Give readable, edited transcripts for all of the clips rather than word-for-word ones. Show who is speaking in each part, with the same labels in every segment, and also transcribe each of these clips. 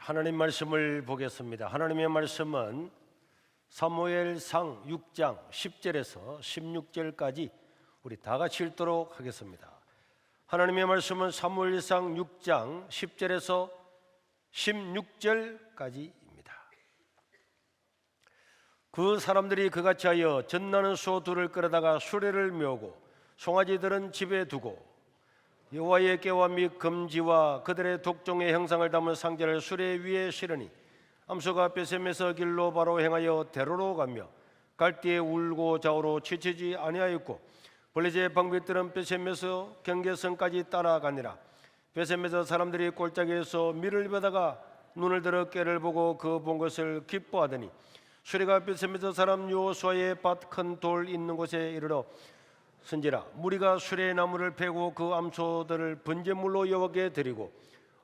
Speaker 1: 하나님 말씀을 보겠습니다. 하나님의 말씀은 사무엘상 6장 10절에서 16절까지 우리 다 같이 읽도록 하겠습니다. 하나님의 말씀은 사무엘상 6장 10절에서 16절까지입니다. 그 사람들이 그같이 하여 젖나는 소 둘을 끌어다가 수레를 메우고 송아지들은 집에 두고 여호와의 궤와 및 금지와 그들의 독종의 형상을 담은 상자를 수레 위에 실으니 암소가 베셈에서 길로 바로 행하여 대로로 가며 갈대에 울고 좌우로 치치지 아니하였고 블레셋 방백들은 베셈에서 경계선까지 따라가니라. 베셈에서 사람들이 골짜기에서 밀을 베다가 눈을 들어 꾀를 보고 그 본 것을 기뻐하더니 수레가 베셈에서 사람 여호수아의 밭 큰 돌 있는 곳에 이르러 선지라. 무리가 수레의 나무를 베고 그 암소들을 번제물로 여호와께 드리고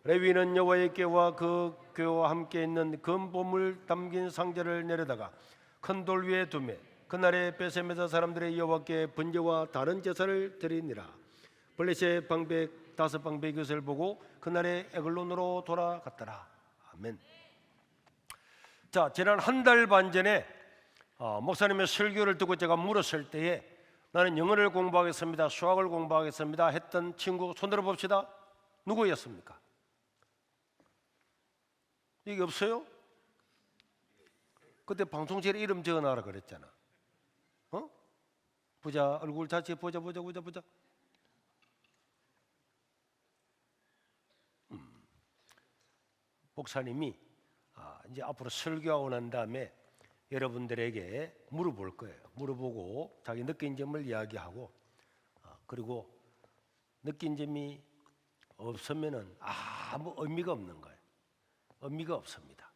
Speaker 1: 레위는 여호와의 궤와 그 궤와 함께 있는 금보물 담긴 상자를 내려다가 큰 돌 위에 두매 그날에 베셈에서 사람들의 여호와께 번제와 다른 제사를 드리니라. 블레셋 방백 5방백이 것을 보고 그날에 에글론으로 돌아갔더라. 아멘. 자, 지난 한 달 반 전에 목사님의 설교를 듣고 제가 물었을 때에 나는 영어를 공부하겠습니다, 수학을 공부하겠습니다 했던 친구 손 들어 봅시다. 누구였습니까? 이게 없어요? 그때 방송실에 이름 적어놔라 그랬잖아. 보자, 얼굴 자체 보자. 목사님이 이제 앞으로 설교하고 난 다음에 여러분들에게 물어볼 거예요. 물어보고 자기 느낀 점을 이야기하고 그리고 느낀 점이 없으면은 아무 의미가 없는 거예요. 의미가 없습니다.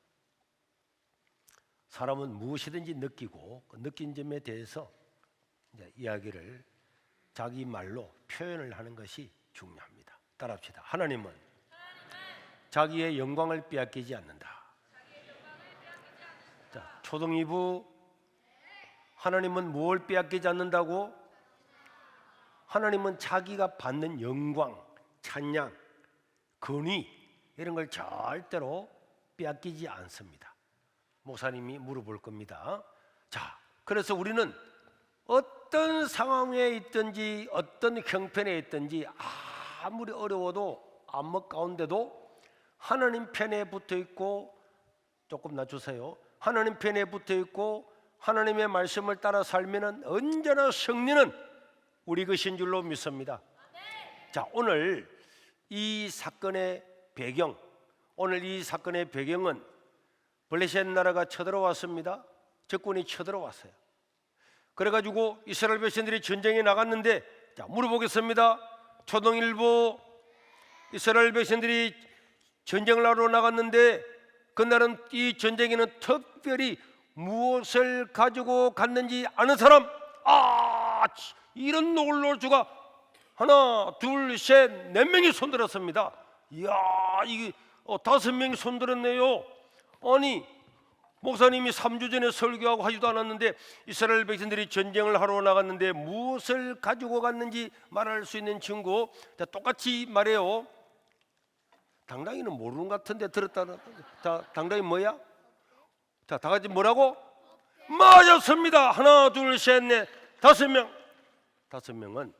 Speaker 1: 사람은 무엇이든지 느끼고 그 느낀 점에 대해서 이제 이야기를 자기 말로 표현을 하는 것이 중요합니다. 따라합시다. 하나님은 자기의 영광을 빼앗기지 않는다. 자, 초등이부 하나님은 뭘 빼앗기지 않는다고? 하나님은 자기가 받는 영광, 찬양, 권위 이런 걸 절대로 빼앗기지 않습니다. 목사님이 물어볼 겁니다. 자, 그래서 우리는 어떤 상황에 있든지 어떤 형편에 있든지 아무리 어려워도 암흑 가운데도 하나님 편에 붙어 있고, 조금 낮추세요. 하나님 편에 붙어 있고 하나님의 말씀을 따라 살면은 언제나 승리는 우리 것인 줄로 믿습니다. 자, 오늘 이 사건의 배경, 오늘 이 사건의 배경은 블레셋 나라가 쳐들어왔습니다. 적군이 쳐들어왔어요. 그래가지고 이스라엘 백성들이 전쟁에 나갔는데, 자, 물어보겠습니다. 초등일보 이스라엘 백성들이 전쟁을 하러 나갔는데 그날은 이 전쟁에는 특별히 무엇을 가지고 갔는지 아는 사람? 이런 놀라울 수가. 하나, 둘, 셋, 4명이 손들었습니다. 이야, 이게 5명이 손들었네요. 아니, 목사님이 3주 전에 설교하고 하지도 않았는데 이스라엘 백성들이 전쟁을 하러 나갔는데 무엇을 가지고 갔는지 말할 수 있는 친구. 자, 똑같이 말해요. 당당히는 모르는 것 같은데 들었다. 자, 당당히 뭐야? 자, 다 같이 뭐라고? 맞았습니다. 하나, 둘, 셋, 넷, 5명. 5명은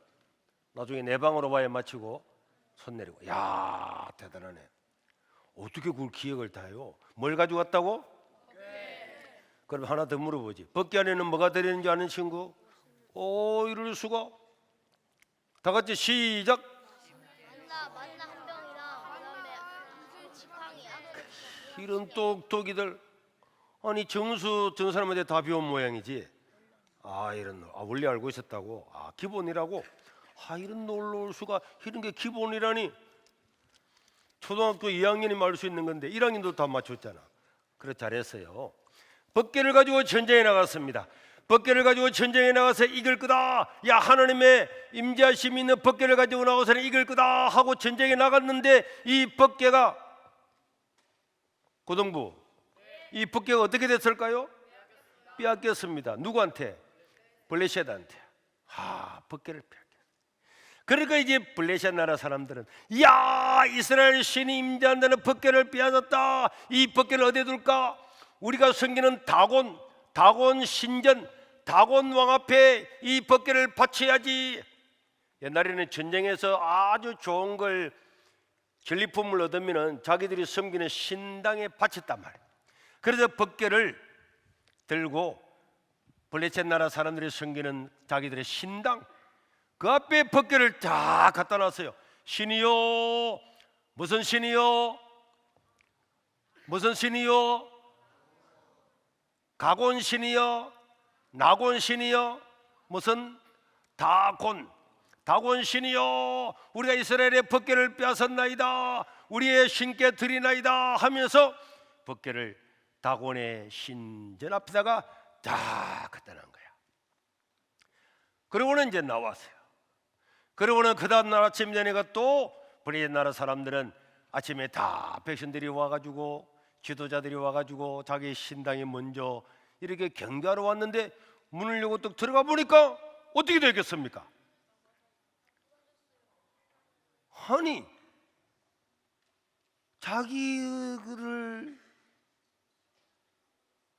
Speaker 1: 나중에 내 방으로 와야 마치고 손 내리고. 야, 대단하네. 어떻게 그걸 기억을 다 해요? 뭘 가지고 왔다고? 그럼 하나 더 물어보지. 벗기 안에는 뭐가 들어있는지 아는 친구? 이럴 수가. 다 같이 시작.
Speaker 2: 만나 한 병이랑 그다음에 지팡이.
Speaker 1: 이런 똑똑이들. 아니, 정수 전 사람한테 다 배운 모양이지. 이런, 원래 알고 있었다고. 기본이라고. 이런 놀라울 수가. 이런 게 기본이라니. 초등학교 2학년이 말 수 있는 건데 1학년도 다 맞췄잖아. 그래, 잘했어요. 벗개를 가지고 전쟁에 나갔습니다. 벗개를 가지고 전쟁에 나가서 이길 거다. 야, 하나님의 임재하심이 있는 벗개를 가지고 나가서는 이길 거다 하고 전쟁에 나갔는데 이 벗개가, 고등부, 이 벗개가 어떻게 됐을까요? 빼앗겼습니다. 누구한테? 블레셋한테. 벗개를 빼앗겼어요. 그러니까 이제 블레셋 나라 사람들은 야, 이스라엘 신이 임재한 데는 벗개를 빼앗았다. 이 벗개를 어디에 둘까? 우리가 섬기는 다곤 신전, 다곤 왕 앞에 이 벗개를 바쳐야지. 옛날에는 전쟁에서 아주 좋은 걸 전리품을 얻으면 자기들이 섬기는 신당에 바쳤단 말이에요. 그래서 벗개를 들고 블레셋 나라 사람들이 섬기는 자기들의 신당, 그 앞에 벗개를 다 갖다 놨어요. 신이요, 무슨 신이요? 무슨 신이요? 가곤 신이요? 나곤 신이요? 무슨 다곤 신이요, 우리가 이스라엘의 벗개를 빼앗았나이다, 우리의 신께 드리나이다 하면서 벗개를 다곤의 신전 앞에다가 다 갖다 놓은 거야. 그러고는 이제 나왔어요. 그러고는 그 다음 날 아침 되니까 또 블레셋 나라 사람들은 아침에 다 백성들이 와가지고, 지도자들이 와가지고 자기 신당에 먼저 이렇게 경배하러 왔는데 문을 열고 또 들어가 보니까 어떻게 되겠습니까? 아니,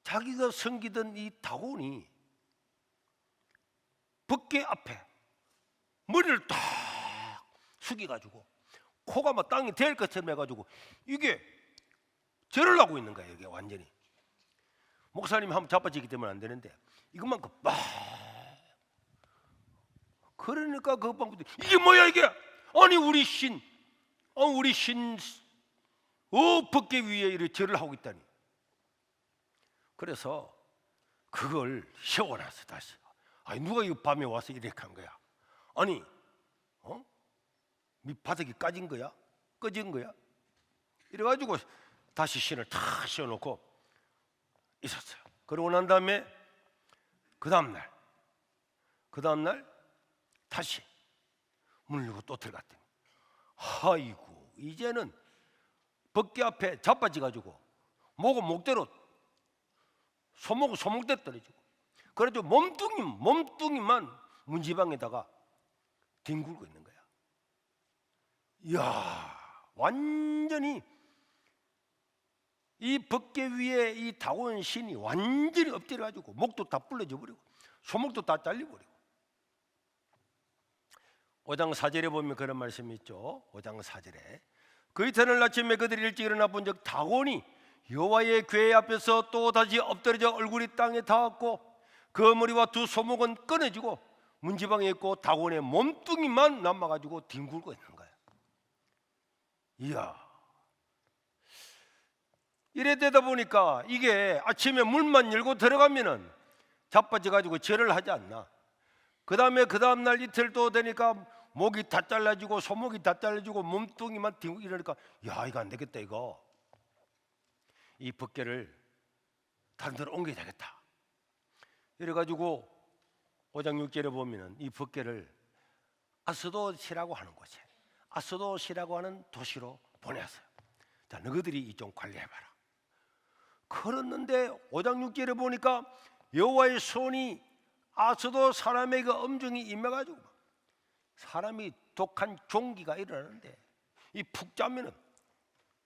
Speaker 1: 자기가 섬기던 이 다곤이 벗개 앞에 머리를 딱 숙여가지고 코가 막 땅에 대일 것처럼 해가지고 이게 절을 하고 있는 거예요. 이게 완전히 목사님이 한번 자빠지기 때문에 안 되는데 이것만큼 막 그러니까 그 방법도 이게 뭐야 이게? 아니 우리 신 벗개 위에 이렇게 절을 하고 있다니. 그래서 그걸 세워놨어 다시. 아니 누가 이 밤에 와서 이렇게 한 거야? 아니 밑바닥이 꺼진 거야? 이래가지고 다시 신을 다 씌워놓고 있었어요. 그러고 난 다음에 그 다음날 다시 문을 열고 또 들어갔더니 아이고 이제는 벗개 앞에 자빠져가지고 목은 목대로 소목은 소목대로 떨어지고, 그래도 몸뚱이만 문지방에다가 뒹굴고 있는 거야. 이야, 완전히 이 벗개 위에 이 다곤 신이 완전히 엎드려가지고 목도 다 불러져 버리고 소목도 다 잘려버리고. 5장 4절에 보면 그런 말씀이 있죠. 5장 4절에 그 이튿날 아침에 그들이 일찍 일어나 본즉 다곤이 여호와의 궤 앞에서 또 다시 엎드려져 얼굴이 땅에 닿았고 그 머리와 두 소목은 끊어지고 문지방에 있고 다곤의 몸뚱이만 남아가지고 뒹굴고 있는 거야. 이야, 이래 되다 보니까 이게 아침에 문만 열고 들어가면은 자빠져가지고 절을 하지 않나. 그 다음 날 이틀 또 되니까 목이 다 잘라지고 소목이 다 잘라지고 몸뚱이만 뒹굴고 이러니까 야, 이거 안 되겠다. 이거 이 벗개를 다른 데로 옮겨야 되겠다. 이래가지고 5장 6절에 보면은 이 벗개를 아스돗이라고 하는 곳에, 아스돗이라고 하는 도시로 보냈어요. 자, 너희들이 이 좀 관리해봐라. 그랬는데 5장 6절에 보니까 여호와의 손이 아스돗 사람에게 엄중히 임해가지고 사람이 독한 종기가 일어나는데 이 푹 짜면은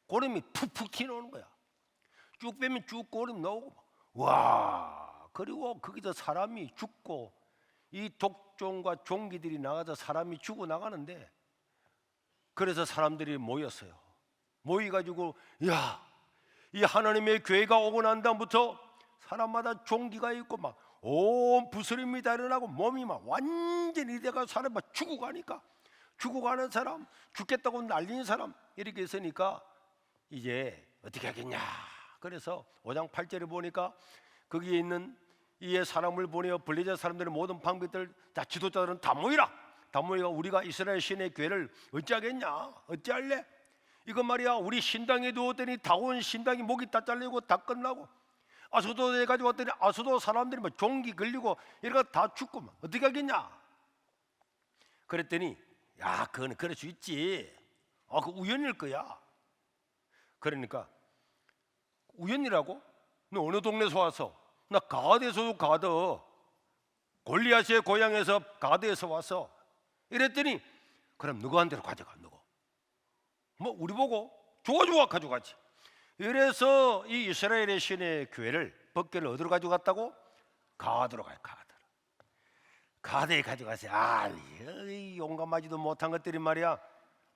Speaker 1: 고름이 푹푹 튀어나오는 거야. 쭉 빼면 쭉 고름 나오고, 와, 그리고 거기서 사람이 죽고 이 독종과 종기들이 나가서 사람이 죽어 나가는데, 그래서 사람들이 모였어요. 모여가지고 야, 이 하나님의 교회가 오고 난 다음부터 사람마다 종기가 있고 막 온 부스럼이 다 일어나고 몸이 막 완전히 돼가 사람이 막 죽어가니까, 죽어가는 사람, 죽겠다고 날리는 사람 이렇게 있으니까 이제 어떻게 하겠냐. 그래서 5장 8절에 보니까 거기에 있는 이에 사람을 보내어 블레셋 사람들의 모든 방백들, 자, 지도자들은 다 모이라. 다 모이가 우리가 이스라엘 신의 교회를 어찌하겠냐, 어찌할래? 이거 말이야, 우리 신당에 두었더니 다곤 신당이 목이 다 잘리고 다 끝나고, 아스돗에 가지고 왔더니 아스돗 사람들이 뭐 종기 걸리고 이러고 다 죽고 막 어떻게 하겠냐. 그랬더니 야, 그거는 그럴 수 있지. 그 우연일 거야. 그러니까 우연이라고? 너 어느 동네에서 와서? 나 가드에서 가드, 골리앗의 고향에서 가드에서 와서. 이랬더니 그럼 누구한테로 가져가? 누구? 뭐 우리 보고 좋아 가져가지. 이래서 이 이스라엘의 신의 교회를 법궤를 어디로 가져갔다고? 가드로 가요. 가드에 가져가세요. 용감하지도 못한 것들이 말이야,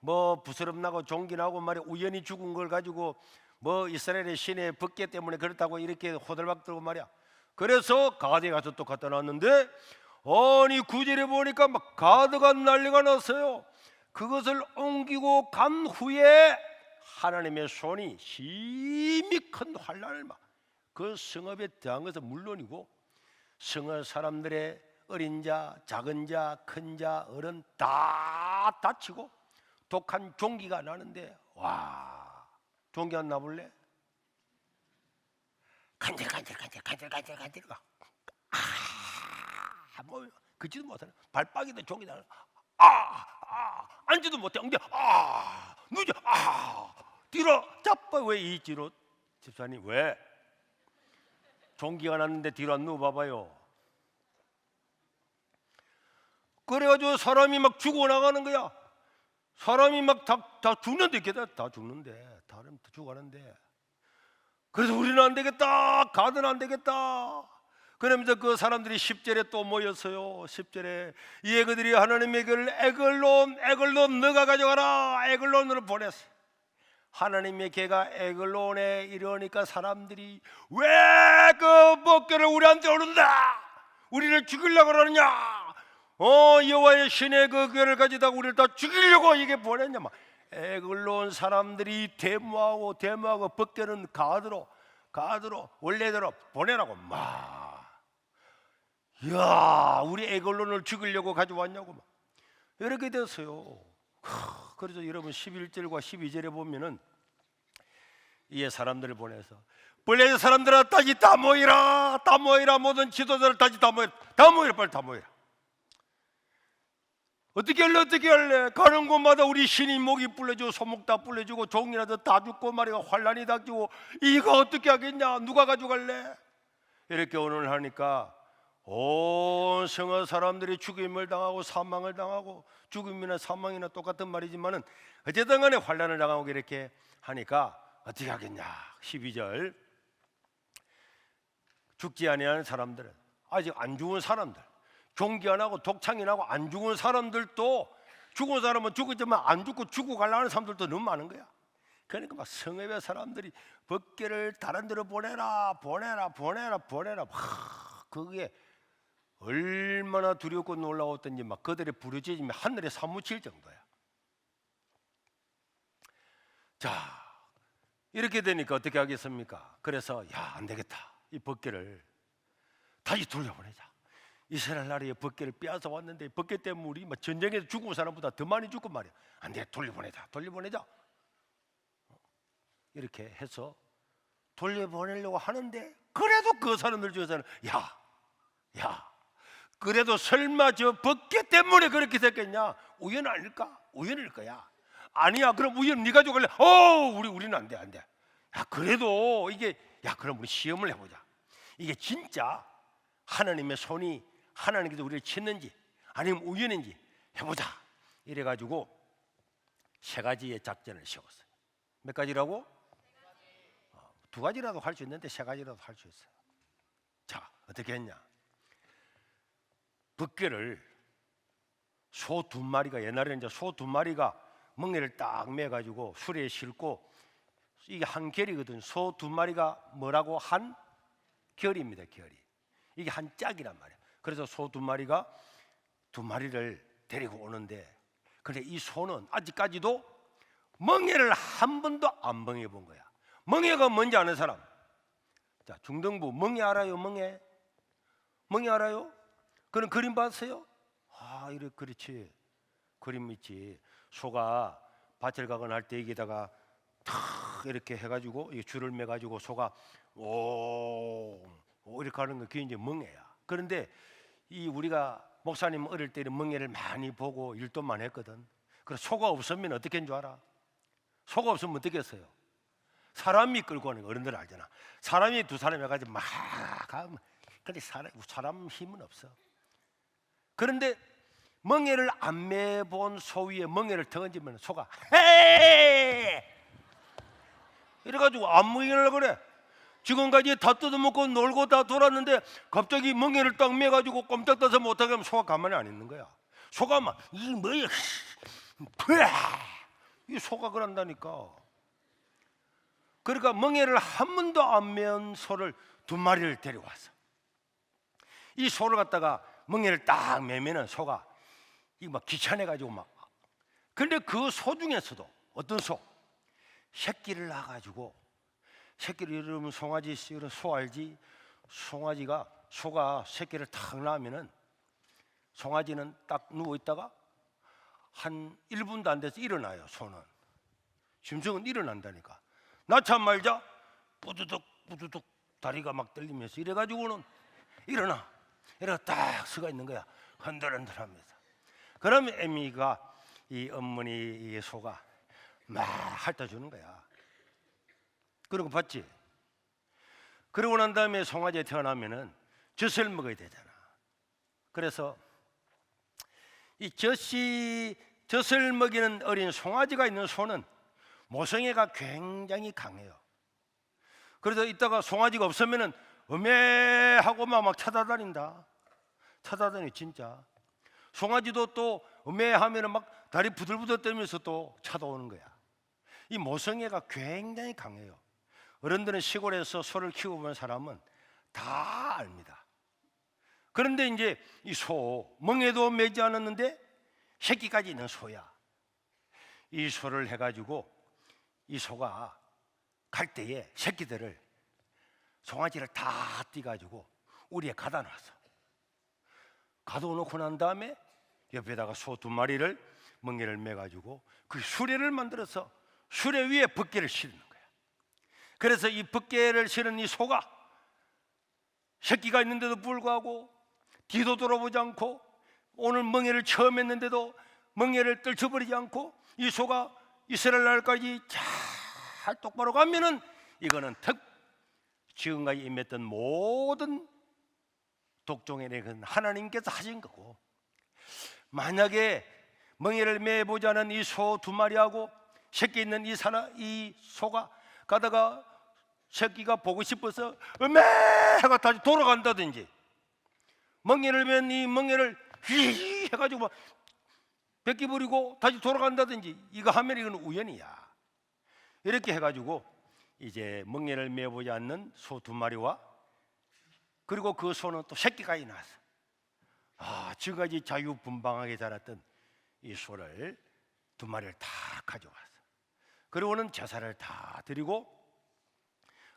Speaker 1: 뭐 부스럼나고 종기나고 말이야, 우연히 죽은 걸 가지고 뭐 이스라엘의 신의 법궤 때문에 그렇다고 이렇게 호들박 들고 말이야. 그래서 가드에 가서 또 갖다 놨는데, 아니 9절에 보니까 막 가드가 난리가 났어요. 그것을 옮기고 간 후에 하나님의 손이 심히 큰 환난을 막 그 성읍에 대한 것은 물론이고 성읍 사람들의 어린 자, 작은 자, 큰 자, 어른 다 다치고 독한 종기가 나는데, 와, 종기 안 나볼래? 간질간질가. 뭐 걷지도 못하네. 발바닥에도 종기 나는. 앉지도 못해. 엉겨. 누져. 뒤로 잡아. 왜 이 뒤로? 집사님 왜? 종기가 났는데 뒤로 안 누워봐봐요. 그래가지고 사람이 막 죽어나가는 거야. 사람이 막 다 죽는데, 다 죽는데, 다른 죽어가는데. 그래서 우리는 안 되겠다, 가드는 안 되겠다. 그러면서 그 사람들이 10절에 또 모였어요. 10절에 이 애그들이 하나님의 길을 에글론 너가 가져가라. 에글론으로 보냈어요. 하나님의 개가 에글론에 이르니까 사람들이 왜 그 법궤를 우리한테 오른다, 우리를 죽이려고 그러느냐, 여호와의 신의 그 궤를 가지다가 우리를 다 죽이려고 이게 보냈냐. 막 에글론 사람들이 데모하고 법궤는 가드로 원래대로 보내라고 막. 이야, 우리 에글론을 죽이려고 가져왔냐고 막 이렇게 됐어요. 그래서 여러분 11절과 12절에 보면은 이 사람들을 보내서 블레셋 사람들아 다시 다 모이라, 모든 지도자를 다시 다 모이라, 빨리 다 모이라. 어떻게 할래? 가는 곳마다 우리 신이 목이 불려주고 소목 다 불려주고 종이라도 다 죽고 말이야, 환란이 닥치고 이거 어떻게 하겠냐, 누가 가져갈래? 이렇게 오늘 하니까 온 성읍 사람들이 죽임을 당하고 사망을 당하고, 죽음이나 사망이나 똑같은 말이지만은 어쨌든 간에 환란을 당하고 이렇게 하니까 어떻게 하겠냐. 12절 죽지 아니하는 사람들은, 아직 안 죽은 사람들, 종기 안 하고 독창이 나고 안 죽은 사람들도, 죽은 사람은 죽었지만 안 죽고 죽고 가려는 사람들도 너무 많은 거야. 그러니까 막 성읍의 사람들이 법궤를 다른 데로 보내라. 그게 얼마나 두렵고 놀라웠던지 막 그들의 부르짖음이 하늘에 사무칠 정도야. 자, 이렇게 되니까 어떻게 하겠습니까? 그래서 안 되겠다, 이 법궤를 다시 돌려보내자. 이스라엘 나라의 법궤를 빼앗아 왔는데 법궤 때문에 우리 전쟁에서 죽은 사람보다 더 많이 죽고 말이야. 안 돼, 돌려보내자. 이렇게 해서 돌려보내려고 하는데, 그래도 그 사람들 중에서는 그래도 설마 저 법궤 때문에 그렇게 됐겠냐? 우연 아닐까? 우연일 거야. 아니야, 그럼 우연 네가 죽을래? 우리는 안 돼. 그래도 이게, 그럼 우리 시험을 해보자. 이게 진짜 하나님의 손이 하나님께서 우리를 쳤는지 아니면 우연인지 해보자. 이래가지고 3가지의 작전을 세웠어요. 몇 가지라고? 2가지라도 할 수 있는데 3가지라도 할 수 있어요. 자, 어떻게 했냐? 법궤를 소 2마리가, 옛날에는 이제 소 2마리가 멍에를 딱 매가지고 수레에 싣고, 이게 한 결이거든. 소 2마리가 뭐라고? 한 결입니다. 결이. 이게 한 짝이란 말이야. 그래서 소 2마리가 2마리를 데리고 오는데, 근데 이 소는 아직까지도 멍에를 한 번도 안 멍해 본 거야. 멍해가 뭔지 아는 사람? 자, 중등부 멍해 알아요? 멍해 알아요? 그런 그림 봤어요? 그렇지. 그림 있지. 소가 밭을 가거나 할 때 여기다가 탁 이렇게 해가지고 이 줄을 매가지고 소가 이렇게 하는 거, 그게 이제 멍해야. 그런데 이 우리가 목사님 어릴 때는 멍해를 많이 보고 일도 많이 했거든. 그래서 소가 없으면 어떻게 한 줄 알아? 소가 없으면 어떻게 했어요? 사람이 끌고 가는 거, 어른들 알잖아. 사람이 2사람 해가지고 막 가면, 근데 사람 힘은 없어. 그런데 멍에를 안 매본 소 위에 멍에를 던지면 소가 헤 이래가지고 안 먹이려고 그래. 지금까지 다 뜯어먹고 놀고 다 돌았는데 갑자기 멍에를 딱 매가지고 꼼짝 떠서 못하게 하면 소가 가만히 안 있는 거야. 소가 막 이 뭐야 이 소가 그런다니까. 그러니까 멍에를 한 번도 안 매은 소를 두 마리를 데려와서 이 소를 갖다가 멍에를 딱 매면은 소가 이 막 귀찮아가지고 막. 근데 그 소 중에서도 어떤 소 새끼를 낳아가지고 새끼를 이러면 송아지 이런 소 알지? 소가 새끼를 탁 낳으면은 송아지는 딱 누워 있다가 한 1분도 안 돼서 일어나요. 소는 심성은 일어난다니까. 낳자 말자 뿌두둑 뿌두둑 다리가 막 떨리면서 이래가지고는 일어나 딱 서가 있는 거야. 흔들흔들하면서. 그러면 애미가 이 어머니 이 소가 막 핥아주는 거야. 그러고 봤지? 그러고 난 다음에 송아지에 태어나면은 젖을 먹어야 되잖아. 그래서 이 젖을 먹이는 어린 송아지가 있는 소는 모성애가 굉장히 강해요. 그래서 이따가 송아지가 없으면은 음해하고 막 찾아다닌다. 찾아다니 진짜. 송아지도 또 음해하면은 막 다리 부들부들 떨면서 또 찾아오는 거야. 이 모성애가 굉장히 강해요. 어른들은 시골에서 소를 키워본 사람은 다 압니다. 그런데 이제 이 소, 멍에도 매지 않았는데 새끼까지 있는 소야. 이 소를 해가지고 이 소가 갈 때에 새끼들을 송아지를 다 띄가지고 우리에 가다 놨어. 가둬놓고 난 다음에 옆에다가 소 두 마리를 멍에를 매가지고 그 수레를 만들어서 수레 위에 덮개를 실는 거야. 그래서 이 덮개를 실은 이 소가 새끼가 있는데도 불구하고 뒤도 돌아보지 않고 오늘 멍에를 처음 했는데도 멍에를 떨쳐버리지 않고 이 소가 이스라엘 날까지 잘 똑바로 가면은 이거는 지금까지 임했던 모든 독종에 대한 하나님께서 하신 거고, 만약에 멍에를 매보지 않은 이 소 두 마리하고 새끼 있는 이 소가 가다가 새끼가 보고 싶어서 하고 다시 돌아간다든지, 멍에를 맨 이 멍에를 휘 해가지고 막 뺏기 부리고 다시 돌아간다든지, 이거 하면 이건 우연이야. 이렇게 해가지고 이제 멍에를 매보지 않는 소 두 마리와 그리고 그 소는 또 새끼가 나서 지금까지 자유분방하게 자랐던 이 소를 두 마리를 다 가져와서 그리고는 제사를 다 드리고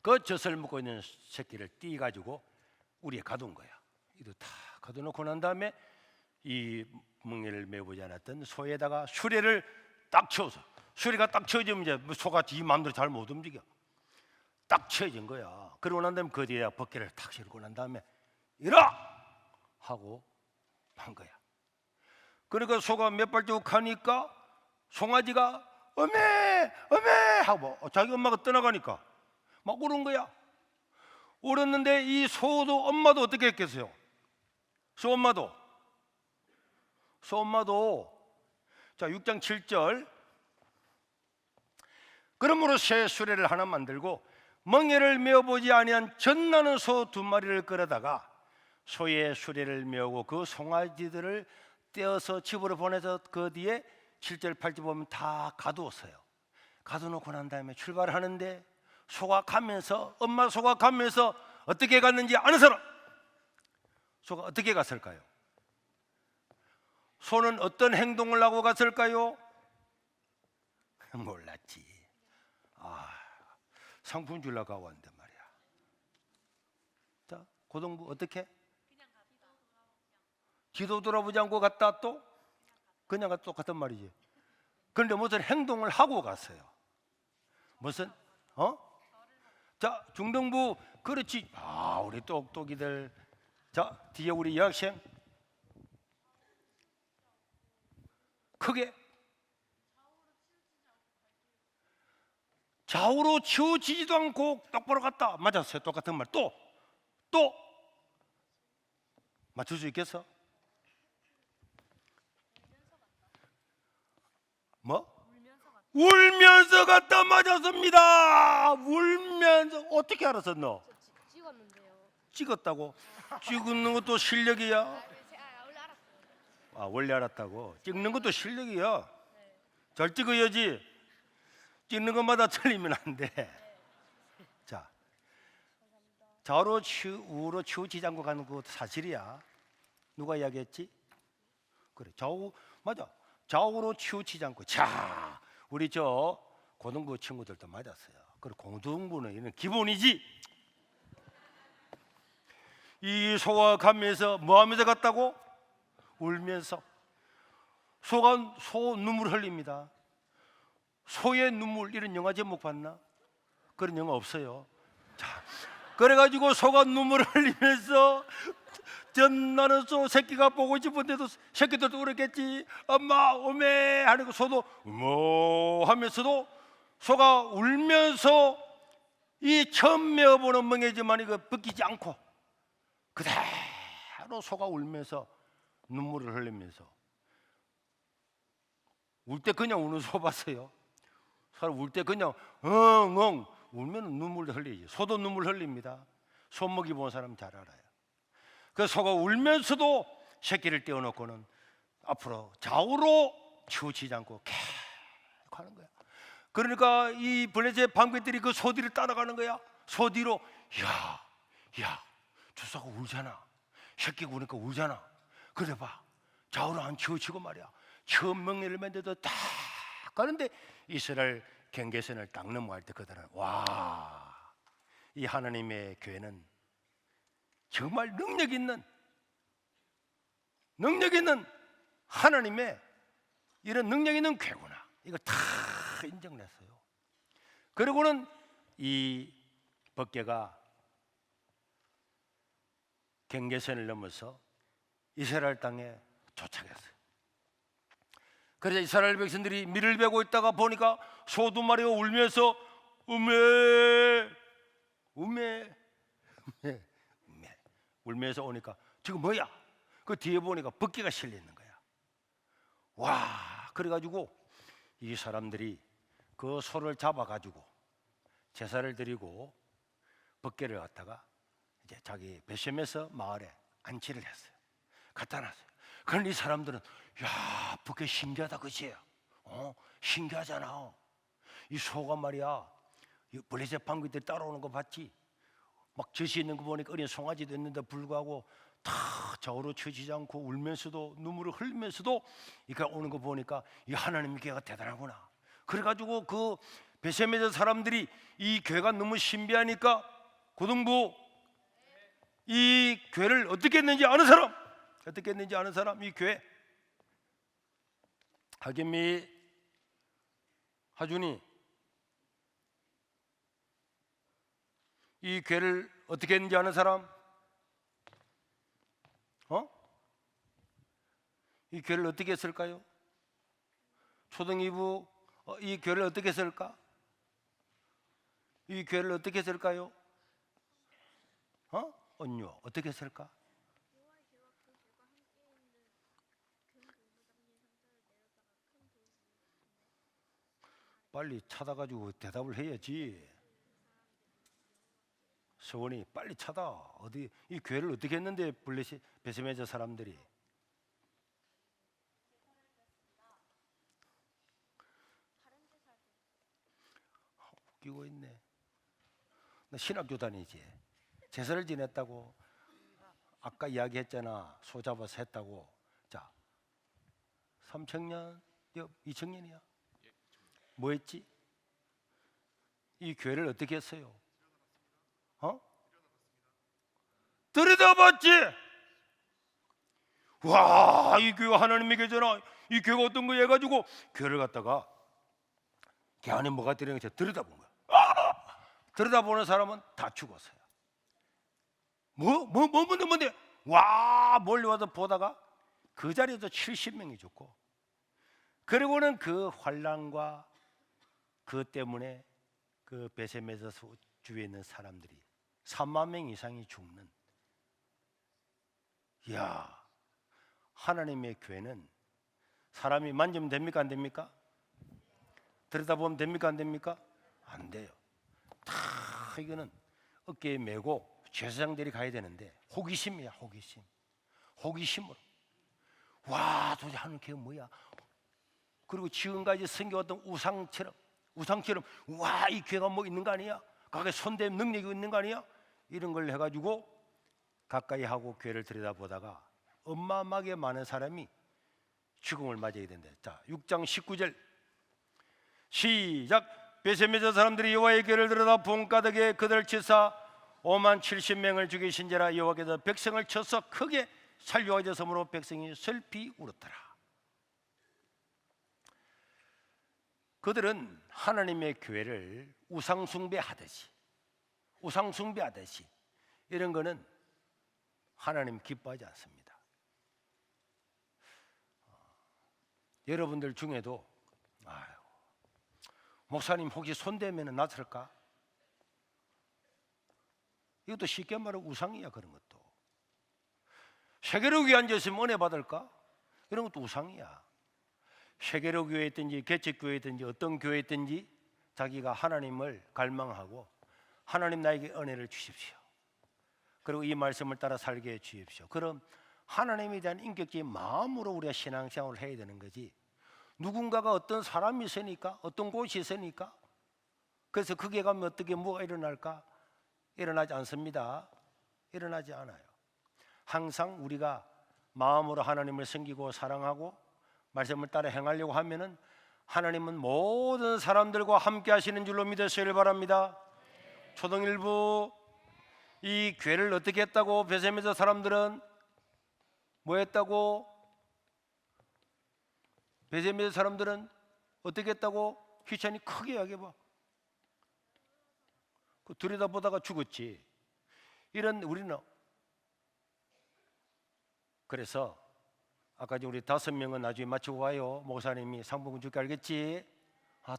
Speaker 1: 그 젖을 먹고 있는 새끼를 띠가지고 우리에 가둔 거야. 이도 다 가둬놓고 난 다음에 이 멍에를 매보지 않았던 소에다가 수레를 딱 채워서, 수레가 딱 채워지면 이제 소가 지 마음대로 잘 못 움직여. 딱 채워진 거야. 그러고 난 다음에 그 뒤에 덮개를 탁 씌우고 난 다음에 이라 하고 한 거야. 그러니까 소가 몇 발자국 가니까 송아지가 어메 하고 자기 엄마가 떠나가니까 막 울은 거야. 울었는데 이 소도 엄마도 어떻게 했겠어요? 소 엄마도 자 6장 7절 그러므로 새 수레를 하나 만들고 멍에를 메어보지 아니한 젖나는 소 두 마리를 끌어다가 소의 수레를 메우고 그 송아지들을 떼어서 집으로 보내서 그 뒤에 7절 8절 보면 다 가두었어요. 가둬놓고 난 다음에 출발하는데 소가 가면서, 엄마 소가 가면서 어떻게 갔는지 아는 사람? 소가 어떻게 갔을까요? 소는 어떤 행동을 하고 갔을까요? 몰랐지. 상품 주려고 하고 왔는데 말이야. 자, 고등부 어떻게? 뒤도 돌아보지 않고 갔다 또? 그냥 갔다 똑같은 말이지. 그런데 무슨 행동을 하고 갔어요. 무슨? 자, 중등부 그렇지. 우리 똑똑이들. 자, 뒤에 우리 여학생 크게 좌우로 치우치지도 않고 똑바로 갔다. 맞았어요. 똑같은 말. 또 맞출 수 있겠어? 뭐? 울면서 갖다 맞았습니다. 울면서. 어떻게 알았어 너?
Speaker 2: 찍었는데요.
Speaker 1: 찍었다고? 찍는 것도 실력이야.
Speaker 2: 원래 알았어요.
Speaker 1: 아, 원래 알았다고? 찍는 것도 실력이야. 잘 찍어야지. 찍는 것마다 틀리면 안 돼. 자, 좌우로 우로 치우치지 않고 가는 것도 사실이야. 누가 이야기했지? 그래, 좌우 맞아. 좌우로 치우치지 않고. 자, 우리 저 고등부 친구들도 맞았어요. 그래, 고등부는 이런 기본이지. 이 소가 가면서 뭐 하면서 갔다고? 울면서. 소 눈물 흘립니다. 소의 눈물, 이런 영화 제목 봤나? 그런 영화 없어요. 자, 그래가지고 소가 눈물을 흘리면서 나는 소 새끼가 보고 싶은데도 새끼들도 그랬겠지. 엄마 오메 하는 거 소도 뭐 하면서도 소가 울면서 이 처음 메어보는 멍에지만 이거 벗기지 않고 그대로 소가 울면서 눈물을 흘리면서. 울 때 그냥 우는 소 봤어요? 사람 울 때 그냥 엉엉 울면 눈물 흘리지. 소도 눈물 흘립니다. 손먹이 본 사람 잘 알아요. 그 소가 울면서도 새끼를 떼어놓고는 앞으로 좌우로 치우치지 않고 계속 하는 거야. 그러니까 이 블레셋 방귀들이 그 소 뒤를 따라가는 거야. 소 뒤로. 야, 저 소가 울잖아. 새끼가 우니까 울잖아. 그래 봐, 좌우로 안 치우치고 말이야. 처음 명령을 만들어도 딱 가는데 이스라엘 경계선을 딱 넘어갈 때 그들은 와, 이 하나님의 교회는 정말 능력 있는 하나님의 이런 능력 있는 교회구나. 이거 다 인정을 했어요. 그리고는 이 법궤가 경계선을 넘어서 이스라엘 땅에 도착했어요. 그래서 이스라엘 백성들이 밀을 베고 있다가 보니까 소 두 마리가 울면서 우메 울면서 오니까 지금 뭐야? 그 뒤에 보니까 법궤가 실려 있는 거야. 와, 그래가지고 이 사람들이 그 소를 잡아가지고 제사를 드리고 법궤를 갖다가 이제 자기 베셈에서 마을에 안치를 했어요. 갖다 놨어요. 그런데 이 사람들은 야, 법궤 신기하다, 그치? 신기하잖아. 이 소가 말이야, 블레셋 방귀들 따라오는 거 봤지? 막 젖이 있는 거 보니까 어린 송아지도 있는데 불구하고 다 좌우로 치우치지 않고 울면서도 눈물을 흘리면서도 이렇게 오는 거 보니까 이 하나님의 교회가 대단하구나. 그래가지고 그 베셈에서 사람들이 이 교회가 너무 신비하니까 고등부 이 교회를 어떻게 했는지 아는 사람, 이 교회 하겸이, 하준이 이 교회를 어떻게 했는지 아는 사람? 이 교회를 어떻게 했을까요? 초등 2부 이 교회를 어떻게 했을까? 이 교회를 어떻게 했을까요? 언유 어떻게 했을까? 빨리 찾아가지고 대답을 해야지. 서원이 빨리 찾아. 어디 이 교회를 어떻게 했는데 블레셋 베세메자 사람들이 웃기고 있네. 나 신학교 다니지. 제사를 지냈다고 아까 이야기했잖아. 소 잡아서 했다고. 자, 3청년, 2청년이야. 뭐 했지? 이 교회를 어떻게 했어요? 들여다봤지? 와, 이 교회가 하나님의 교회잖아. 이 교회가 어떤 거 해가지고 교회를 갖다가 걔 안에 뭐가 들어있는지 들여다본 거야. 들여다보는 사람은 다 죽었어요. 뭔데? 와, 멀리 와서 보다가 그 자리에서 70명이 죽고, 그리고는 그 환란과 그 때문에 그 베세메서 주위에 있는 사람들이 3만 명 이상이 죽는. 이야, 하나님의 교회는 사람이 만지면 됩니까, 안 됩니까? 들여다보면 됩니까? 안 됩니까? 안 돼요. 다 이거는 어깨에 메고 제사장들이 가야 되는데 호기심이야, 호기심. 호기심으로 와 도대체 하는 게 뭐야? 그리고 지금까지 섬겨왔던 우상처럼 와 이 교회가 뭐 있는 거 아니야? 가게 손대면 능력이 있는 거 아니야? 이런 걸 해가지고 가까이 하고 교회를 들여다보다가 어마어마하게 많은 사람이 죽음을 맞이하게 된다. 자, 6장 19절 시작. 베세메서 사람들이 여호와의 교회를 들여다 본가득에 그들을 치사 5만 70명을 죽이신지라. 여호와께서 백성을 쳐서 크게 살려하셨으므로 백성이 슬피 울었더라. 그들은 하나님의 교회를 우상숭배하듯이 이런 거는 하나님 기뻐하지 않습니다. 여러분들 중에도 목사님 혹시 손대면 낫을까? 이것도 쉽게 말하면 우상이야. 그런 것도 세계로 교회 앉아있으면 은혜 받을까? 이런 것도 우상이야. 세계로 교회에 있든지 개척교회에 있든지 어떤 교회에 있든지 자기가 하나님을 갈망하고 하나님 나에게 은혜를 주십시오. 그리고 이 말씀을 따라 살게 해 주십시오. 그럼 하나님에 대한 인격적인 마음으로 우리가 신앙생활을 해야 되는 거지. 누군가가 어떤 사람이 있으니까 어떤 곳이 있으니까 그래서 거기에 가면 어떻게 뭐가 일어날까? 일어나지 않습니다. 일어나지 않아요. 항상 우리가 마음으로 하나님을 섬기고 사랑하고 말씀을 따라 행하려고 하면은 하나님은 모든 사람들과 함께 하시는 줄로 믿으시길 바랍니다. 초등일부 이 교회를 어떻게 했다고? 베세메서 사람들은 뭐 했다고? 베세메서 사람들은 어떻게 했다고? 휘찬이 크게 이야기해봐. 그 들여다보다가 죽었지. 이런 우리는 그래서 아까 우리 5명은 나중에 마치고 가요. 목사님이 상봉은 줄게 알겠지?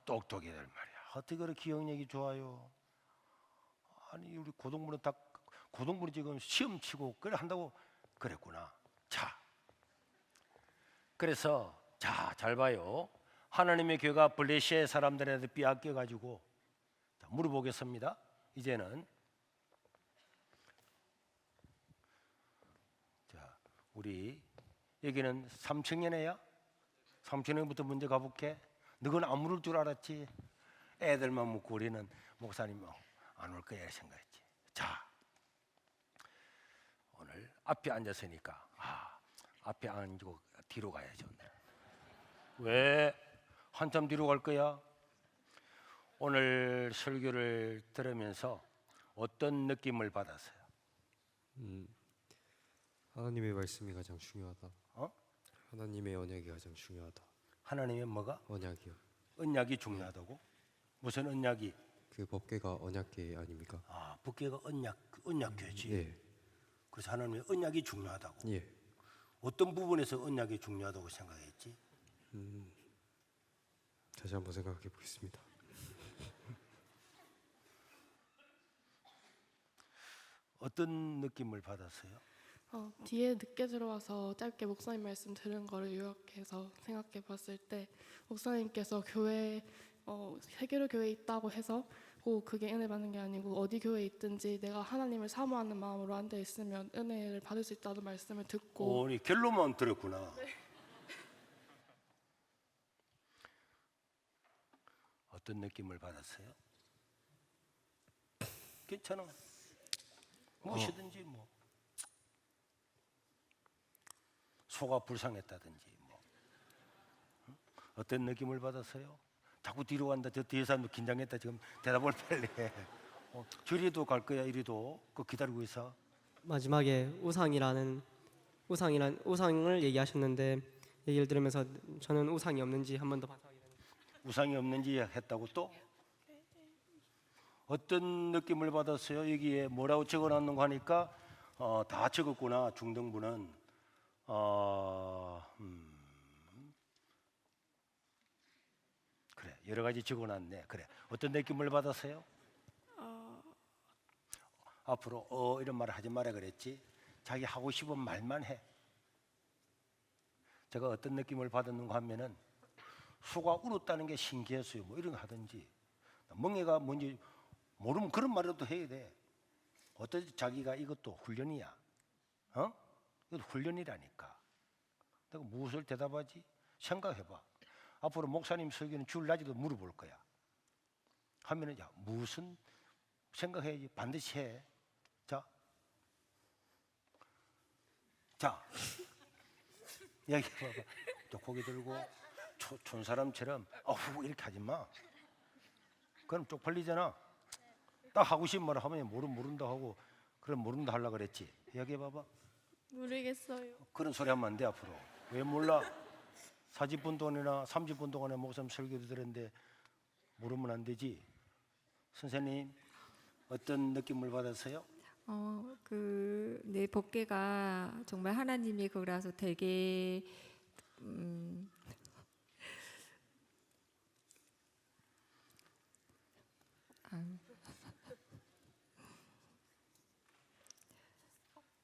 Speaker 1: 똑똑이들 말이야. 어떻게 그렇게 기억력이 좋아요? 아니 우리 고등부는 지금 시험 치고 그래 한다고 그랬구나. 자, 그래서 잘 봐요. 하나님의 교회가 블레시아의 사람들한테 빼앗겨 가지고 물어보겠습니다. 이제는 우리 여기는 3층이네요. 3층부터 먼저 가볼게. 너는 안 물을 줄 알았지? 애들만 묻고 우리는 목사님 안 올 거야 생각했지. 자, 오늘 앞에 앉았으니까 앞에 앉고 뒤로 가야죠. 왜 한참 뒤로 갈 거야? 오늘 설교를 들으면서 어떤 느낌을 받았어요?
Speaker 3: 하나님의 말씀이 가장 중요하다. 하나님의 언약이 가장 중요하다.
Speaker 1: 하나님의 뭐가?
Speaker 3: 언약이요.
Speaker 1: 언약이 중요하다고? 무슨 언약이?
Speaker 3: 그 법궤가 언약궤 아닙니까?
Speaker 1: 법궤가 언약궤지.
Speaker 3: 예.
Speaker 1: 그래서 하나님의 언약이 중요하다고.
Speaker 3: 예.
Speaker 1: 어떤 부분에서 언약이 중요하다고 생각했지?
Speaker 3: 다시 한번 생각해 보겠습니다.
Speaker 1: 어떤 느낌을 받았어요?
Speaker 4: 뒤에 늦게 들어와서 짧게 목사님 말씀 들은 거를 요약해서 생각해 봤을 때 목사님께서 교회 세계로 교회에 있다고 해서 꼭 그게 은혜 받는 게 아니고 어디 교회에 있든지 내가 하나님을 사모하는 마음으로 앉아 있으면 은혜를 받을 수 있다는 말씀을 듣고
Speaker 1: 결론만 들었구나.
Speaker 4: 네.
Speaker 1: 어떤 느낌을 받았어요? 괜찮아. 무엇이든지 뭐 소가 불쌍했다든지 뭐 어떤 느낌을 받았어요? 자꾸 뒤로 간다. 저 뒤에 사람도 긴장했다. 지금 대답을 빨리 해. 저리도 갈 거야. 이리도 그 기다리고 있어.
Speaker 5: 마지막에 우상을 얘기하셨는데 얘기를 들으면서 저는 우상이 없는지 한 번 더 반성하게 됩니다.
Speaker 1: 우상이 없는지 했다고 또? 어떤 느낌을 받았어요? 여기에 뭐라고 적어놨는가 하니까 다 적었구나. 중등부는 그래 여러 가지 적어놨네. 그래 어떤 느낌을 받았어요? 앞으로 이런 말을 하지 마라 그랬지. 자기 하고 싶은 말만 해. 제가 어떤 느낌을 받았는가 하면은 소가 울었다는 게 신기했어요. 뭐 이런 거 하든지 멍해가 뭔지 모르면 그런 말이라도 해야 돼. 어떠지 자기가 이것도 훈련이야. 이것도 훈련이라니까. 내가 무엇을 대답하지? 생각해봐. 앞으로 목사님 설교는 줄 낮에도 물어볼 거야. 하면은 야 무슨 생각해야지 반드시 해. 자, 이야기해봐봐. 또 고개 들고 촌 사람처럼 어후 이렇게 하지 마. 그럼 쪽팔리잖아. 딱 하고 싶은 말을 하면 모른다 하고 그럼 모른다 하려고 그랬지. 이야기해봐봐.
Speaker 4: 모르겠어요.
Speaker 1: 그런 소리 하면 안 돼 앞으로. 왜 몰라? 40분 동안이나 30분 동안에 목사님 설교도 들었는데 모르면 안 되지. 선생님 어떤 느낌을 받았어요?
Speaker 6: 내 법궤가 정말 하나님의 거라서 되게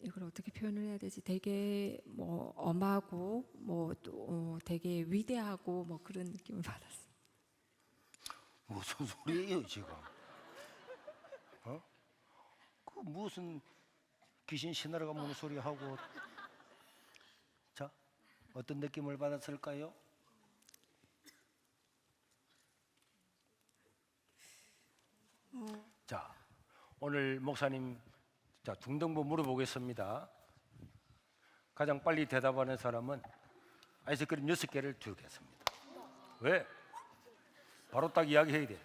Speaker 6: 이걸 어떻게 표현을 해야 되지? 되게 뭐 엄하고 뭐 또 되게 위대하고 뭐 그런 느낌을 받았어요.
Speaker 1: 무슨 소리예요 지금? 그 무슨 귀신 신하러가 무슨 소리 하고? 자, 어떤 느낌을 받았을까요? 자, 오늘 목사님 자 중등부 물어보겠습니다. 가장 빨리 대답하는 사람은 아이스크림 6개를 주겠습니다. 왜? 바로 딱 이야기해야 돼.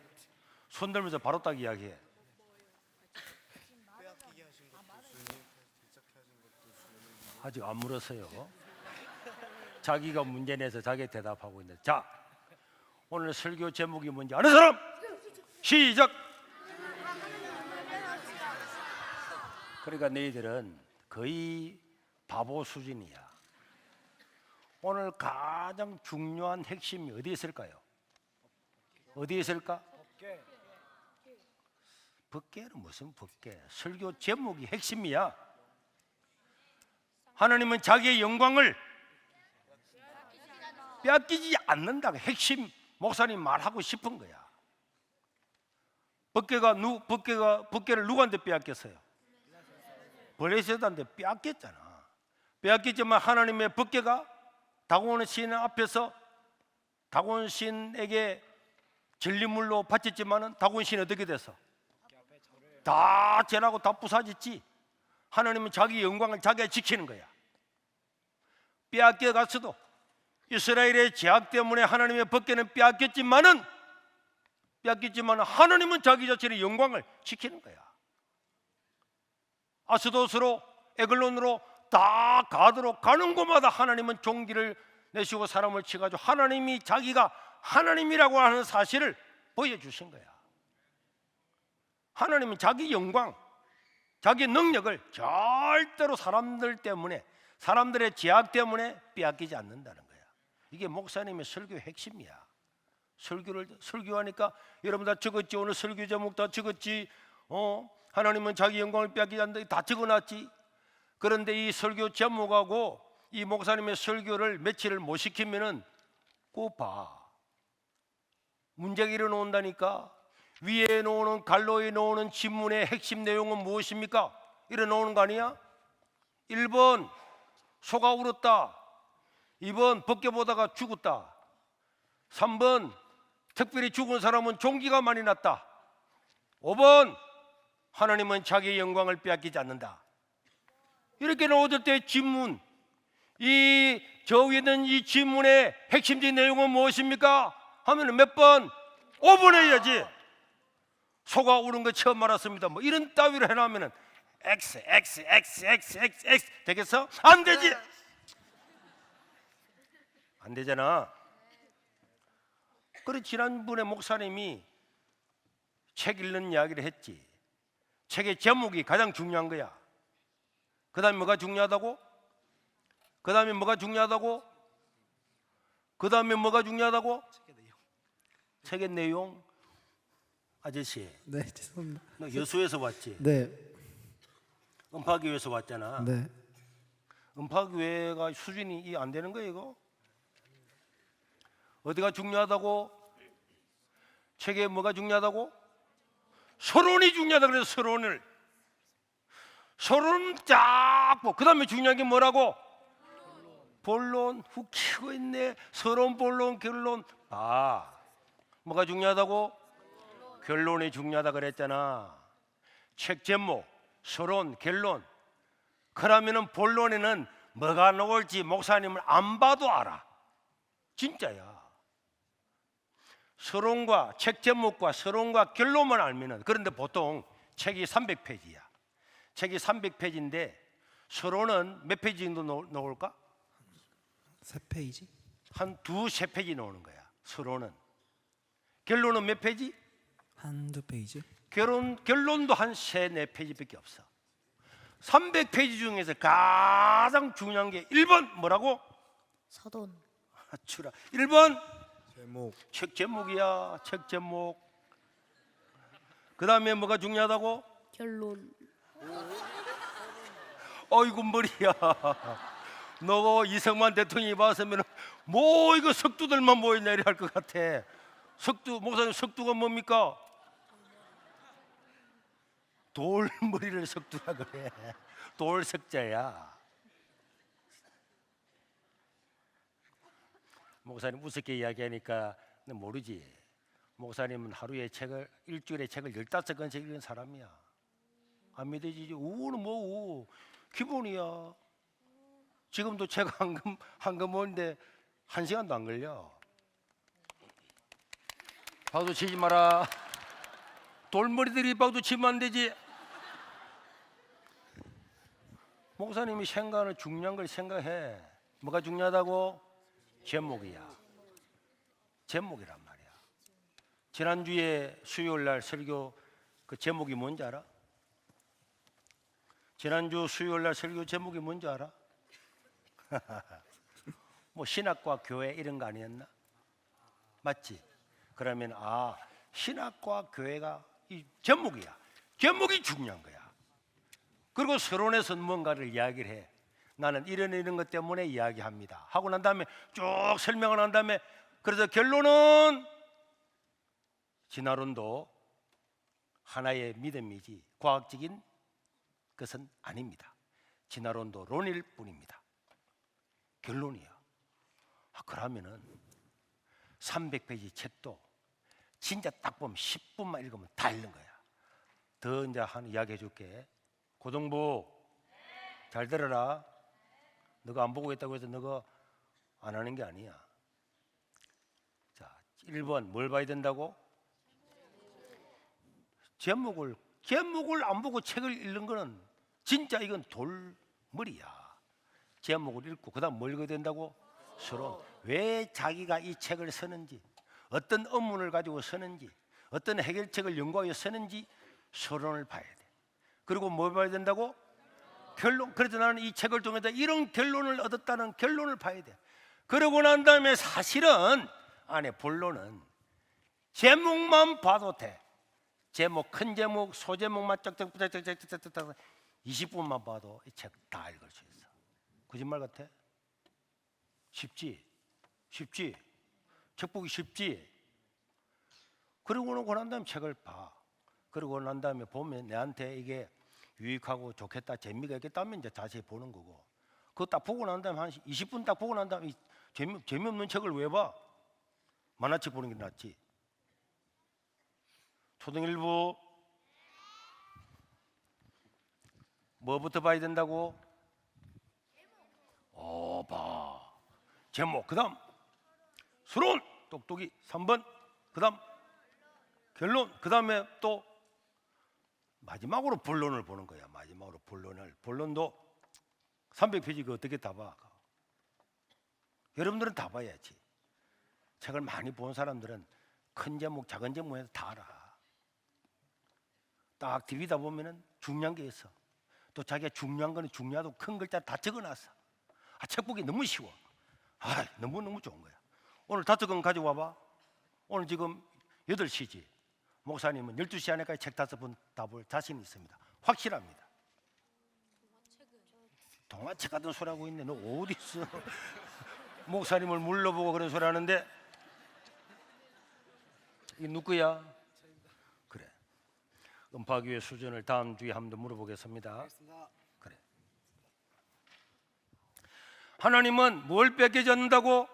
Speaker 1: 손 들면서 바로 딱 이야기해. 아직 안 물었어요. 자기가 문제 내서 자기 대답하고 있는데. 자, 오늘 설교 제목이 뭔지 아는 사람? 시작! 그러니까 너희들은 거의 바보 수준이야. 오늘 가장 중요한 핵심이 어디에 있을까요? 어디에 있을까? 법궤는 무슨 법궤? 설교 제목이 핵심이야. 하나님은 자기의 영광을 빼앗기지 않는다고 핵심 목사님 말하고 싶은 거야. 법궤를 누구한테 빼앗겼어요? 블레셋한테 빼앗겼잖아. 빼앗겼지만 하나님의 법궤가 다곤 신 앞에서 다곤 신에게 전리물로 바쳤지만은 다곤 신이 어떻게 됐어? 다 죄나고 다 부사졌지. 하나님은 자기 영광을 자기가 지키는 거야. 빼앗겨 갔어도 이스라엘의 죄악 때문에 하나님의 법궤는 빼앗겼지만은 하나님은 자기 자신의 영광을 지키는 거야. 아스도스로 에글론으로 다 가도록 가는 곳마다 하나님은 종기를 내시고 사람을 치가지고 하나님이 자기가 하나님이라고 하는 사실을 보여주신 거야. 하나님은 자기 영광, 자기 능력을 절대로 사람들 때문에, 사람들의 죄악 때문에 빼앗기지 않는다는 거야. 이게 목사님의 설교의 핵심이야. 설교하니까 여러분 다 적었지. 오늘 설교 제목 다 적었지. 하나님은 자기 영광을 빼앗기지 않는다 다 적어놨지. 그런데 이 설교 제목하고 이 목사님의 설교를 며칠을 못 시키면은 꼭 봐. 문제가 일어나온다니까. 위에 놓는 갈로에 놓는 지문의 핵심 내용은 무엇입니까? 일어나오는 거 아니야? 1번 소가 울었다. 2번 법궤 보다가 죽었다. 3번 특별히 죽은 사람은 종기가 많이 났다. 5번 하나님은 자기의 영광을 빼앗기지 않는다. 이렇게 나오실 때 지문, 이 저 위에 있는 이 지문의 핵심적인 내용은 무엇입니까? 하면 몇 번? 5번 해야지. 소가 우는 거 처음 알았습니다. 뭐 이런 따위로 해놓으면은 X 되겠어? 안 되지. 안 되잖아. 그래 지난번에 목사님이 책 읽는 이야기를 했지. 책의 제목이 가장 중요한 거야. 그 다음에 뭐가 중요하다고? 그 다음에 뭐가 중요하다고? 그 다음에 뭐가 중요하다고? 책의 내용. 아저씨,
Speaker 7: 네, 죄송합니다.
Speaker 1: 너 여수에서 왔지?
Speaker 7: 네,
Speaker 1: 음파교회에서 왔잖아.
Speaker 7: 네.
Speaker 1: 음파교회가 수준이 안 되는 거야 이거? 어디가 중요하다고? 책에 뭐가 중요하다고? 서론이 중요하다 그래서 서론은 쫙 보고 그 다음에 중요한 게 뭐라고? 본론. 웃기고 있네. 서론, 본론, 결론. 뭐가 중요하다고? 결론이 중요하다 그랬잖아. 책 제목, 서론, 결론. 그러면은 본론에는 뭐가 나올지 목사님을 안 봐도 알아. 진짜야. 서론과 책 제목과 서론과 결론만 알면은. 그런데 보통 책이 300페이지야. 책이 300페이지인데 서론은 몇 페이지 정도 나올까?
Speaker 7: 3페이지?
Speaker 1: 한 2-3페이지 나오는 거야. 서론은. 결론은 몇 페이지?
Speaker 7: 한두 페이지?
Speaker 1: 결론도 한 3-4페이지밖에 없어. 300페이지 중에서 가장 중요한 게 1번 뭐라고?
Speaker 2: 서돈.
Speaker 1: 추라. 1번
Speaker 3: 제목.
Speaker 1: 책 제목이야. 책 제목. 그 다음에 뭐가 중요하다고?
Speaker 2: 결론.
Speaker 1: 어이구 머리야. 너 이승만 대통령이 봤으면 뭐 이거 석두들만 모였냐 이래 할 것 같아. 목사님 석두가 뭡니까? 돌머리를 석두라 그래. 돌석자야. 목사님 우습게 이야기하니까 너 모르지. 목사님은 일주일에 책을 15권씩 읽는 사람이야. 안 믿어지지? 우는 뭐 기본이야. 지금도 책 한금 모는데 1시간도 안 걸려. 박수 치지 마라. 돌머리들이 박수 치면 안 되지. 목사님이 생각하는 중요한 걸 생각해. 뭐가 중요하다고? 제목이야. 제목이란 말이야. 지난주에 수요일 날 설교 그 제목이 뭔지 알아? 지난주 수요일 날 설교 제목이 뭔지 알아? 뭐 신학과 교회 이런 거 아니었나? 맞지? 그러면 신학과 교회가 이 제목이야. 제목이 중요한 거야. 그리고 서론에서는 뭔가를 이야기를 해. 나는 이런 것 때문에 이야기합니다 하고 난 다음에 쭉 설명을 한 다음에 그래서 결론은 진화론도 하나의 믿음이지 과학적인 것은 아닙니다. 진화론도 론일 뿐입니다. 결론이야. 그러면은 300페이지 책도 진짜 딱 보면 10분만 읽으면 다 읽는 거야. 더 이제 한 이야기 해줄게. 고등부 잘 들어라. 너가 안 보고 있다고 해서 너가 안 하는 게 아니야. 자, 1번 뭘 봐야 된다고? 제목을 안 보고 책을 읽는 거는 진짜 이건 돌머리야. 제목을 읽고 그다음 뭘 읽어야 된다고? 서론. 왜 자기가 이 책을 쓰는지, 어떤 업문을 가지고 쓰는지, 어떤 해결책을 연구하여 쓰는지 서론을 봐야 돼. 그리고 뭘 봐야 된다고? 결론. 그래서 나는 이 책을 통해서 이런 결론을 얻었다는 결론을 봐야 돼. 그러고 난 다음에 사실은 안에 본론은 제목만 봐도 돼. 제목, 큰 제목, 소제목만 쩍쩍 20분만 봐도 이 책 다 읽을 수 있어. 거짓말 같아? 쉽지? 책 보기 쉽지? 그러고 난 다음에 책을 봐. 그러고 난 다음에 보면 내한테 이게 유익하고 좋겠다, 재미가 있겠다면 이제 자세히 보는 거고. 그거 딱 보고 난 다음에 한 20분 딱 보고 난 다음에 재미없는 책을 왜 봐? 만화책 보는 게 낫지. 초등일부 뭐부터 봐야 된다고? 봐. 제목. 그 다음 서론. 똑똑이 3번. 그 다음 결론. 그 다음에 또 마지막으로 본론을 보는 거야. 마지막으로 본론도 300페이지 그 어떻게 다 봐? 여러분들은 다 봐야지. 책을 많이 본 사람들은 큰 제목, 작은 제목에서 다 알아. 딱 뒤리다 보면은 중요한 게 있어. 또 자기가 중요한 거는 중요하다고 큰 글자 다 적어놨어. 책 보기 너무 쉬워. 너무 좋은 거야. 오늘 5권 가져와 봐. 오늘 지금 8시지. 목사님은 12시 안에까지 책 5권 다 볼 자신이 있습니다. 확실합니다. 동화책 같은 소리 하고 있네. 너 어디 있어? 목사님을 물러보고 그런 소리 하는데 이 누구야? 그래. 음파교회 수준을 다음 주에 한번 더 물어보겠습니다. 그래. 하나님은 뭘 뺏기지 않는다고?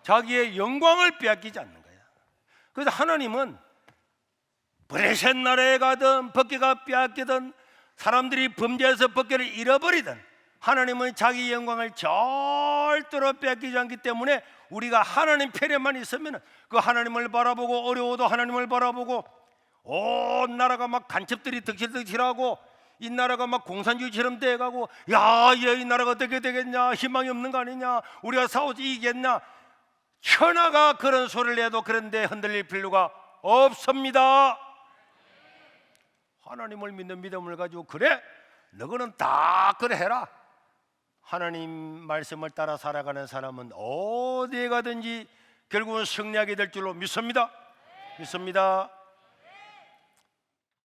Speaker 1: 자기의 영광을 빼앗기지 않는 거야. 그래서 하나님은 브레셋 나라에 가든 법궤가 빼앗기든 사람들이 범죄해서 법궤를 잃어버리든 하나님은 자기 영광을 절대로 빼앗기지 않기 때문에 우리가 하나님 편에만 있으면 그 하나님을 바라보고 어려워도 하나님을 바라보고 온 나라가 막 간첩들이 득실득실하고 이 나라가 막 공산주의처럼 돼가고 야, 이 나라가 어떻게 되겠냐, 희망이 없는 거 아니냐, 우리가 싸우지 이기겠냐, 천하가 그런 소리를 해도 그런데 흔들릴 필요가 없습니다. 하나님을 믿는 믿음을 가지고 그래, 너거는 다 그래 해라. 하나님 말씀을 따라 살아가는 사람은 어디에 가든지 결국은 승리하게 될 줄로 믿습니다. 믿습니다.